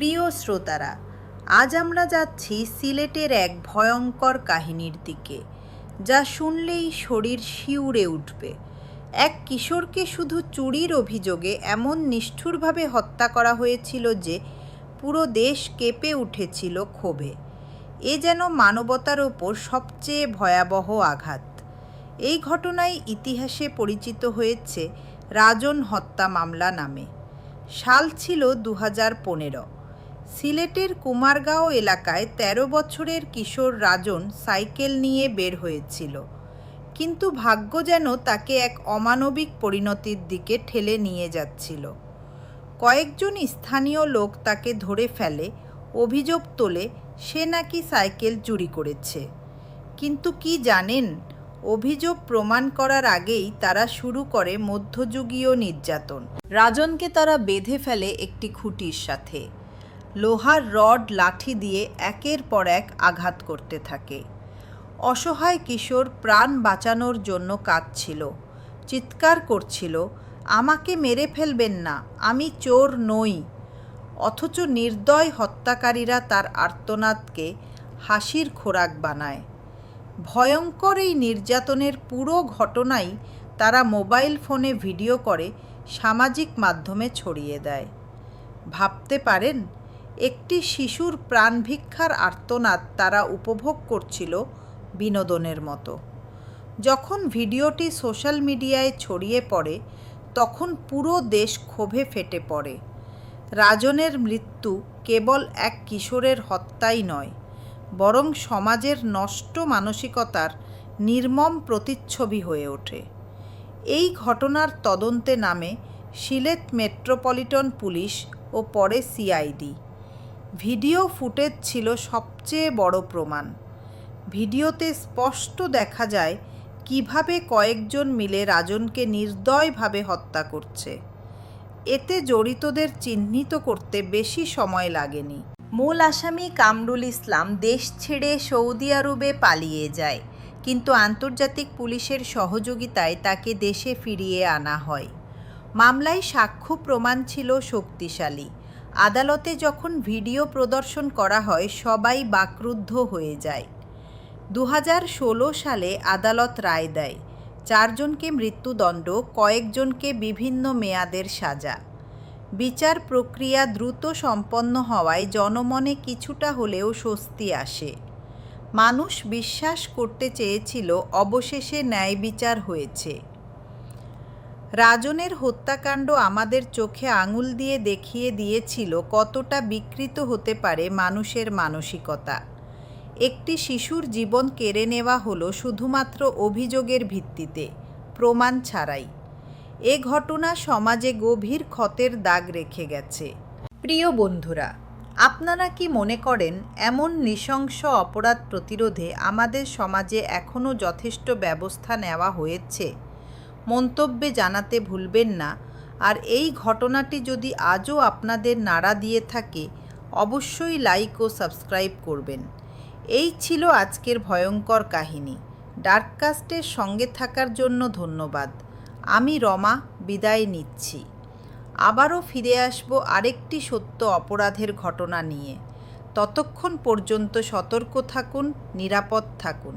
প্রিয় শ্রোতারা, আজ আমরা যাচ্ছি সিলেটের এক ভয়ঙ্কর কাহিনীর দিকে, যা শুনলেই শরীর শিউরে উঠবে। এক কিশোরকে শুধু চুরির অভিযোগে এমন নিষ্ঠুরভাবে হত্যা করা হয়েছিল যে পুরো দেশ কেঁপে উঠেছিল ক্ষোভে। এ যেন মানবতার ওপর সবচেয়ে ভয়াবহ আঘাত। এই ঘটনাই ইতিহাসে পরিচিত হয়েছে রাজন হত্যা মামলা নামে। সাল ছিল 2015। সিলেটের কুমারগাঁও এলাকায় 13 বছরের কিশোর রাজন সাইকেল নিয়ে বের হয়েছিল, কিন্তু ভাগ্য যেন তাকে এক অমানবিক পরিণতির দিকে ঠেলে নিয়ে যাচ্ছিল। কয়েকজন স্থানীয় লোক তাকে ধরে ফেলে, অভিযোগ তোলে সে নাকি সাইকেল চুরি করেছে। কিন্তু কি জানেন, অভিযোগ প্রমাণ করার আগেই তারা শুরু করে মধ্যযুগীয় নির্যাতন। রাজনকে তারা বেঁধে ফেলে একটি খুঁটির সাথে। লোহার রড লাঠি দিয়ে একের পর এক আঘাত করতে থাকে। অসহায় কিশোর প্রাণ বাঁচানোর জন্য কাঁদছিল, চিৎকার করছিল, আমাকে মেরে ফেলবেন না, আমি চোর নই। অথচ নির্দয় হত্যাকারীরা তার আর্তনাদকে হাসির খোরাক বানায়। ভয়ঙ্কর এই নির্যাতনের পুরো ঘটনাই তারা মোবাইল ফোনে ভিডিও করে সামাজিক মাধ্যমে ছড়িয়ে দেয়। ভাবতে পারেন, একটি শিশুর প্রাণভিক্ষার আর্তনাদ তারা উপভোগ করছিল বিনোদনের মতো। যখন ভিডিওটি সোশ্যাল মিডিয়ায় ছড়িয়ে পড়ে, তখন পুরো দেশ ক্ষোভে ফেটে পড়ে। রাজনের মৃত্যু কেবল এক কিশোরের হত্যাই নয়, বরং সমাজের নষ্ট মানসিকতার নির্মম প্রতিচ্ছবি হয়ে ওঠে। এই ঘটনার তদন্তে নামে সিলেট মেট্রোপলিটন পুলিশ ও পরে সিআইডি। ভিডিও ফুটেজ ছিল সবচেয়ে বড় প্রমাণ। ভিডিওতে স্পষ্ট দেখা যায় কিভাবে কয়েকজন মিলে রাজনকে নির্দয়ভাবে হত্যা করছে। এতে জড়িতদের চিহ্নিত করতে বেশি সময় লাগেনি। মূল আসামি কামরুল ইসলাম দেশ ছেড়ে সৌদি আরবে পালিয়ে যায়, কিন্তু আন্তর্জাতিক পুলিশের সহযোগিতায় তাকে দেশে ফিরিয়ে আনা হয়। মামলায় সাক্ষ্য প্রমাণ ছিল শক্তিশালী। আদালতে যখন ভিডিও প্রদর্শন করা হয়, সবাই বাকরুদ্ধ হয়ে যায়। 2016 সালে আদালত রায় দেয়, 4 জনকে মৃত্যুদণ্ড, কয়েকজনকে বিভিন্ন মেয়াদের সাজা। বিচার প্রক্রিয়া দ্রুত সম্পন্ন হওয়ায় জনমনে কিছুটা হলেও স্বস্তি আসে। মানুষ বিশ্বাস করতে চেয়েছিল অবশেষে ন্যায় বিচার হয়েছে। রাজনের হত্যাকাণ্ড আমাদের চোখে আঙুল দিয়ে দেখিয়ে দিয়েছিল কতটা বিকৃত হতে পারে মানুষের মানসিকতা। একটি শিশুর জীবন কেড়ে নেওয়া হলো শুধুমাত্র অভিযোগের ভিত্তিতে, প্রমাণ ছাড়াই। এ ঘটনা সমাজে গভীর ক্ষতের দাগ রেখে গেছে। প্রিয় বন্ধুরা, আপনারা কি মনে করেন এমন নৃশংস অপরাধ প্রতিরোধে আমাদের সমাজে এখনও যথেষ্ট ব্যবস্থা নেওয়া হয়েছে? মন্তব্যে জানাতে ভুলবেন না। আর এই ঘটনাটি যদি আজও আপনাদের নাড়া দিয়ে থাকে, অবশ্যই লাইক ও সাবস্ক্রাইব করবেন। এই ছিল আজকের ভয়ঙ্কর কাহিনী। ডার্ককাস্টের সঙ্গে থাকার জন্য ধন্যবাদ। আমি রমা বিদায় নিচ্ছি। আবারও ফিরে আসব আরেকটি সত্য অপরাধের ঘটনা নিয়ে। ততক্ষণ পর্যন্ত সতর্ক থাকুন, নিরাপদ থাকুন।